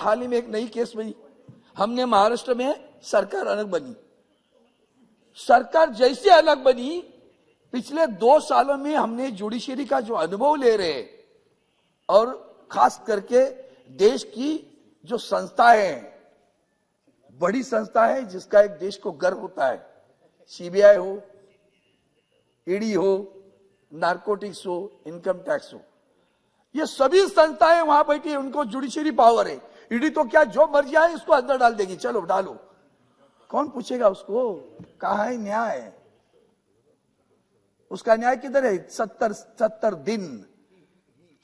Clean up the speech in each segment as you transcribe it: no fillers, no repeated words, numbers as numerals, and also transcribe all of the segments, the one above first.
हाल ही में एक नई केस हुई, हमने महाराष्ट्र में सरकार अलग बनी, सरकार जैसे अलग बनी, पिछले 2 सालों में हमने जुडिशरी का जो अनुभव ले रहे हैं और खास करके देश की जो संस्थाएं हैं, बड़ी संस्था है जिसका एक देश को गर्व होता है, सीबीआई हो, ईडी हो, नारकोटिक्स हो, इनकम टैक्स हो, ये सभी संस्थाएं वहां बैठी है, उनको जुडिशरी पावर है। ईडी तो क्या जो मर्जी आए उसको अंदर डाल देगी, चलो डालो, कौन पूछेगा उसको? कहां है न्याय? उसका न्याय किधर है? 70 दिन,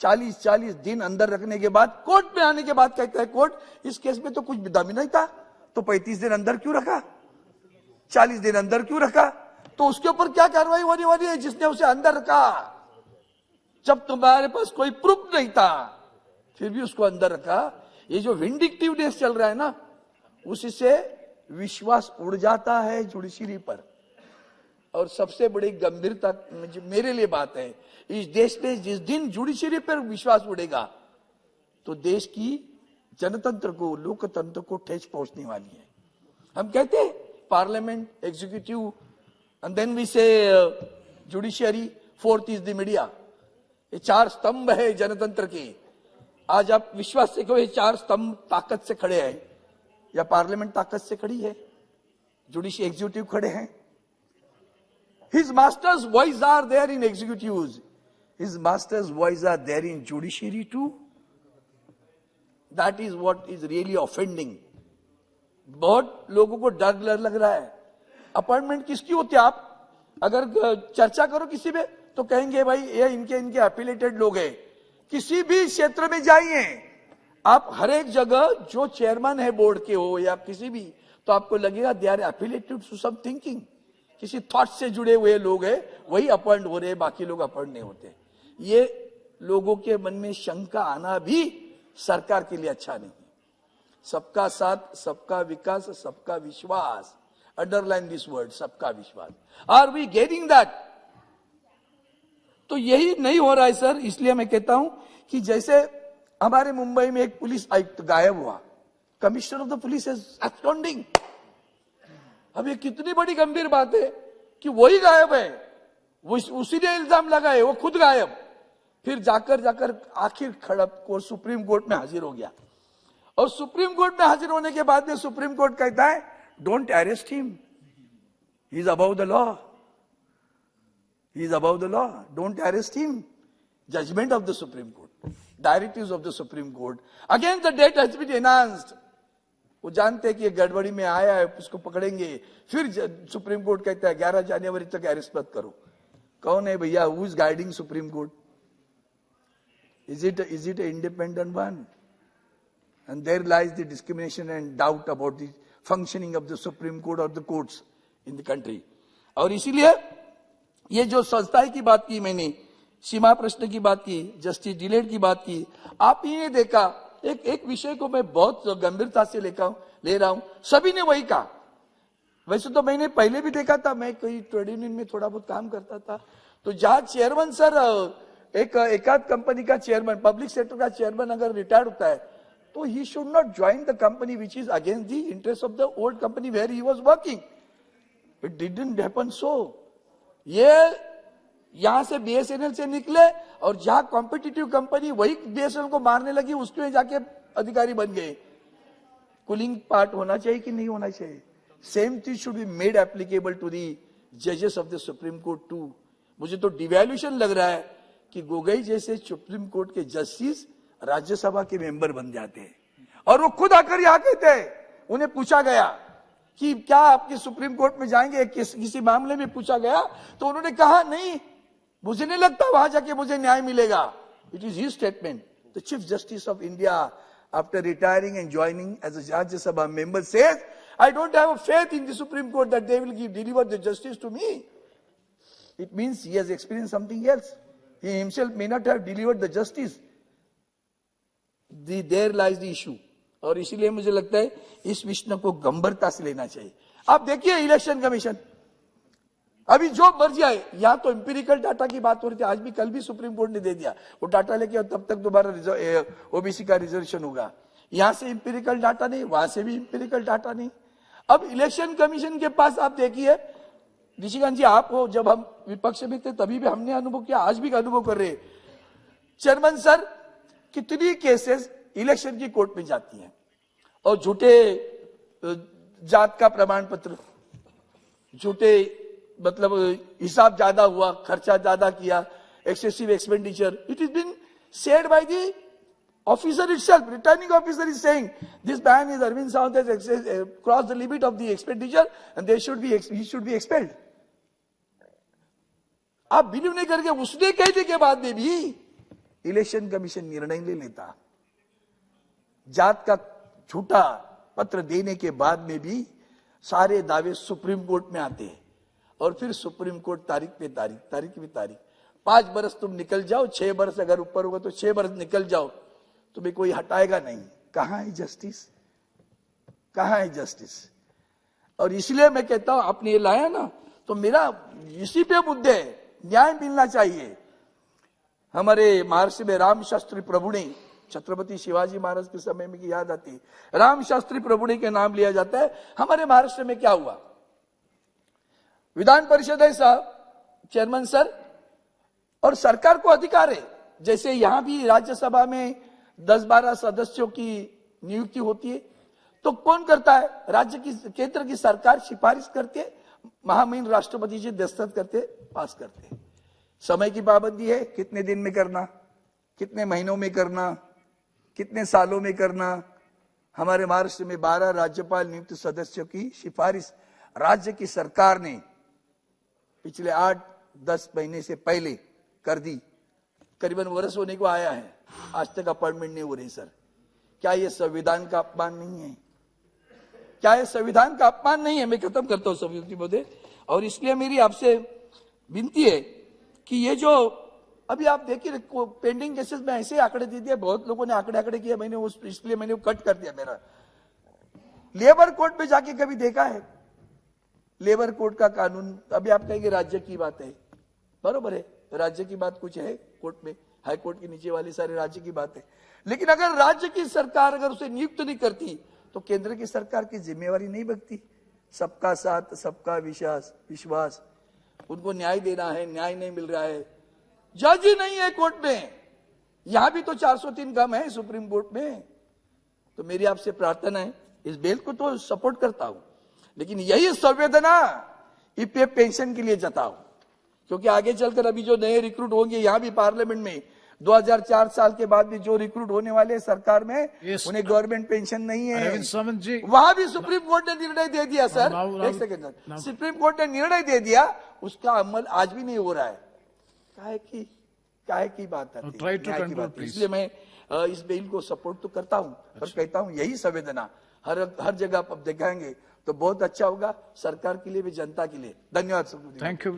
40 दिन अंदर रखने के बाद कोर्ट में आने के बाद कहता है कोर्ट इस केस में तो कुछ दम ही नहीं था, तो 35 दिन अंदर क्यों रखा, 40 दिन अंदर क्यों रखा? तो उसके ऊपर क्या कार्रवाई होने वाली है जिसने उसे अंदर रखा? जब तुम्हारे पास कोई प्रूफ नहीं था फिर भी उसको अंदर रखा। ये जो विंडिक्टिवनेस चल रहा है ना, उसी से विश्वास उड़ जाता है जुडिशरी पर। और सबसे बड़ी गंभीरता मेरे लिए बात है, इस देश में जिस दिन जुडिशरी पर विश्वास उड़ेगा तो देश की जनतंत्र को, लोकतंत्र को ठेस पहुंचने वाली है। हम कहते हैं parliament, executive, and then we say judiciary, fourth is the media. ये 4 स्तंभ है जनतंत्र के। आज आप विश्वास से कहो ये 4 स्तंभ ताकत से खड़े हैं, या पार्लियामेंट ताकत से खड़ी है, जुडिशरी एग्जीक्यूटिव खड़े हैं। His master's voice are there in executives. His master's voice are there in judiciary too. That is what is really offending. बहुत लोगों को डर लग रहा है। अपॉइंटमेंट किसकी होती है? आप अगर चर्चा करो किसी में तो कहेंगे भाई ये इनके एफिलिएटेड लोग हैं। किसी भी क्षेत्र में जाइए आप, हर एक जगह जो चेयरमैन है बोर्ड के हो या किसी भी, तो आपको लगेगा they are affiliated to some thinking, किसी थॉट से जुड़े हुए लोग हैं, वही अपॉइंट हो रहे हैं, बाकी लोग अपॉइंट नहीं होते। ये लोगों के मन में शंका आना भी सरकार के लिए अच्छा नहीं। सबका साथ, सबका विकास, सबका विश्वास, अंडरलाइन दिस वर्ड, सबका विश्वास। Are we getting that? तो यही नहीं हो रहा है सर। इसलिए मैं कहता हूं कि जैसे हमारे मुंबई में एक पुलिस आयुक्त गायब हुआ, commissioner of the police is astounding. अब ये कितनी बड़ी गंभीर बात है कि वही गायब है, वो उसी ने इल्जाम लगाए, वो खुद गायब। फिर जाकर आखिर खड़प को सुप्रीम कोर्ट में हाजिर हो गया, और सुप्रीम कोर्ट में हाजिर होने के बाद में सुप्रीम कोर्ट कहता है don't arrest him, he is above the law, he is above the law, don't arrest him. Judgement of the supreme Court, directives of the supreme Court, again the date has been enhanced. वो जानते हैं कि ये गड़बड़ी में आया है, उसको पकड़ेंगे। फिर सुप्रीम कोर्ट कहता है 11 जनवरी तक अरेस्ट मत करो। कौन है भैया? Who is guiding supreme court? Is it independent one? And there lies the discrimination and doubt about the functioning of the supreme court और the courts in the country. और इसीलिए ये जो संस्थाएं की बात की मैंने, सीमा प्रश्न की बात की, जस्टिस डिलेट की बात की, आप ये देखा एक विषय को मैं बहुत गंभीरता से ले रहा हूं, सभी ने वही कहा। वैसे तो मैंने पहले भी देखा था, मैं कई ट्रेड यूनियन में थोड़ा बहुत काम करता था, तो जहां चेयरमैन सर एकाध कंपनी का चेयरमैन, पब्लिक सेक्टर का चेयरमैन अगर रिटायर्ड होता है तो he should not join the company which is against the interest of the old company where he was working. It didn't happen so. ये यहां से बीएसएनएल से निकले और जहां कॉम्पिटिटिव कंपनी वही बीएसएनएल को मारने लगी, उसमें जाके अधिकारी बन गए। कूलिंग पार्ट होना चाहिए कि नहीं होना चाहिए? Same thing should be made applicable to the जजेस of the supreme court too. मुझे तो डिवैल्यूशन लग रहा है कि गोगोई जैसे सुप्रीम कोर्ट के जस्टिस राज्यसभा के मेंबर बन जाते हैं, और वो खुद आकर यहां कहते हैं, उन्हें पूछा गया कि क्या आपके सुप्रीम कोर्ट में जाएंगे, किसी मामले में पूछा गया तो उन्होंने कहा नहीं, मुझे नहीं लगता वहां जाके मुझे न्याय मिलेगा। It is his statement. The Chief Justice of India after retiring and joining as a Rajya Sabha member says I don't have a faith in the Supreme Court that they will deliver the justice to me. It means he has experienced something else. He himself may not have delivered the justice. There lies the issue. और इसीलिए मुझे लगता है इस विषय को गंभीरता से लेना चाहिए। आप देखिए इलेक्शन कमीशन, अभी जो मर्जी आए, यहां तो इंपेरिकल डाटा की बात हो रही थी, आज भी कल भी सुप्रीम कोर्ट ने दे दिया, वो डाटा लेके तब तक दोबारा ओबीसी का रिजर्वेशन होगा। यहां से इंपेरिकल डाटा नहीं, वहां से भी इंपेरिकल डाटा नहीं। अब इलेक्शन कमीशन के पास आप देखिए, निशिकांत जी आप हो, जब हम विपक्ष में थे तभी भी हमने अनुभव किया, आज भी अनुभव कर रहे। चेयरमैन सर, कितनी केसेस इलेक्शन की कोर्ट में जाती हैं और झूठे जात का प्रमाण पत्र, झूठे मतलब हिसाब ज्यादा हुआ, खर्चा ज्यादा किया, excessive expenditure, it is been said by the officer itself, returning officer is saying this man is Arvind Sawant has cross the limit of the expenditure and he should be expelled. आप बिलीव नहीं करके, उसने कहने के बाद में भी इलेक्शन कमीशन निर्णय ले लेता। जात का झूठा पत्र देने के बाद में भी सारे दावे सुप्रीम कोर्ट में आते हैं और फिर सुप्रीम कोर्ट तारीख पे तारीख 5 बरस तुम निकल जाओ, 6 बरस अगर ऊपर होगा तो 6 बरस निकल जाओ, तुम्हें कोई हटाएगा नहीं। कहां है जस्टिस, कहां है जस्टिस? और इसलिए मैं कहता हूं, आपने ये लाया ना, तो मेरा इसी पे मुद्दे है, न्याय मिलना चाहिए। हमारे महाराष्ट्र में राम शास्त्री प्रभुणे, छत्रपति शिवाजी महाराज के समय में की याद आती है, राम शास्त्री प्रभुणे के नाम लिया जाता है। हमारे महाराष्ट्र में क्या हुआ, विधान परिषद है साहब, चेयरमैन सर, और सरकार को अधिकार है, जैसे यहां भी राज्यसभा में 10-12 सदस्यों की नियुक्ति होती है, तो कौन करता है? राज्य की, केंद्र की सरकार सिफारिश करती है, महामहिम राष्ट्रपति जी दस्तखत करते, पास करते। समय की पाबंदी है, कितने दिन में करना, कितने महीनों में करना, कितने सालों में करना। हमारे महाराष्ट्र में 12 राज्यपाल नियुक्त सदस्यों की सिफारिश राज्य की सरकार ने पिछले 8-10 महीने से पहले कर दी। करीबन वर्ष होने को आया है, आज तक अपॉइंटमेंट नहीं हो रही। सर, क्या यह संविधान का अपमान नहीं है? क्या यह संविधान का अपमान नहीं है? मैं खत्म करता हूं सभी मुद्दे, और इसलिए मेरी आपसे विनती है कि ये जो अभी आप देखिए पेंडिंग केसेस में ऐसे आंकड़े दे दिए, बहुत लोगों ने आंकड़े किए, मैंने उस इसलिए मैंने वो कट कर दिया। मेरा लेबर कोर्ट में जाके कभी देखा है? लेबर कोर्ट का कानून, अभी आप कहेंगे राज्य की बात है, बरोबर है, राज्य की बात कुछ है कोर्ट में, हाई कोर्ट के नीचे वाली सारी राज्य की बात है, लेकिन अगर राज्य की सरकार अगर उसे नियुक्त नहीं करती तो केंद्र की सरकार की जिम्मेवारी नहीं बनती। सबका साथ, सबका विश्वास, उनको न्याय देना है, न्याय नहीं मिल रहा है, जज ही नहीं है कोर्ट में। यहां भी तो 403 कम है सुप्रीम कोर्ट में। तो मेरी आपसे प्रार्थना है, इस बिल को तो सपोर्ट करता हूं, लेकिन यही संवेदना ईपीएफ पेंशन के लिए जताओ, क्योंकि आगे चलकर अभी जो नए रिक्रूट होंगे यहां भी पार्लियामेंट में 2004 साल के बाद भी जो रिक्रूट होने वाले सरकार में, उन्हें गवर्नमेंट पेंशन नहीं है। वहां भी सुप्रीम कोर्ट ने निर्णय दे दिया। सर एक सेकंड सर, सुप्रीम कोर्ट ने निर्णय दे दिया, उसका अमल आज भी नहीं हो रहा है। काहे की बात है? इसलिए मैं इस बिल को सपोर्ट तो करता हूं, पर कहता हूं यही संवेदना हर जगह पर दिखाएंगे तो बहुत अच्छा होगा, सरकार के लिए भी, जनता के लिए। धन्यवाद। Thank you.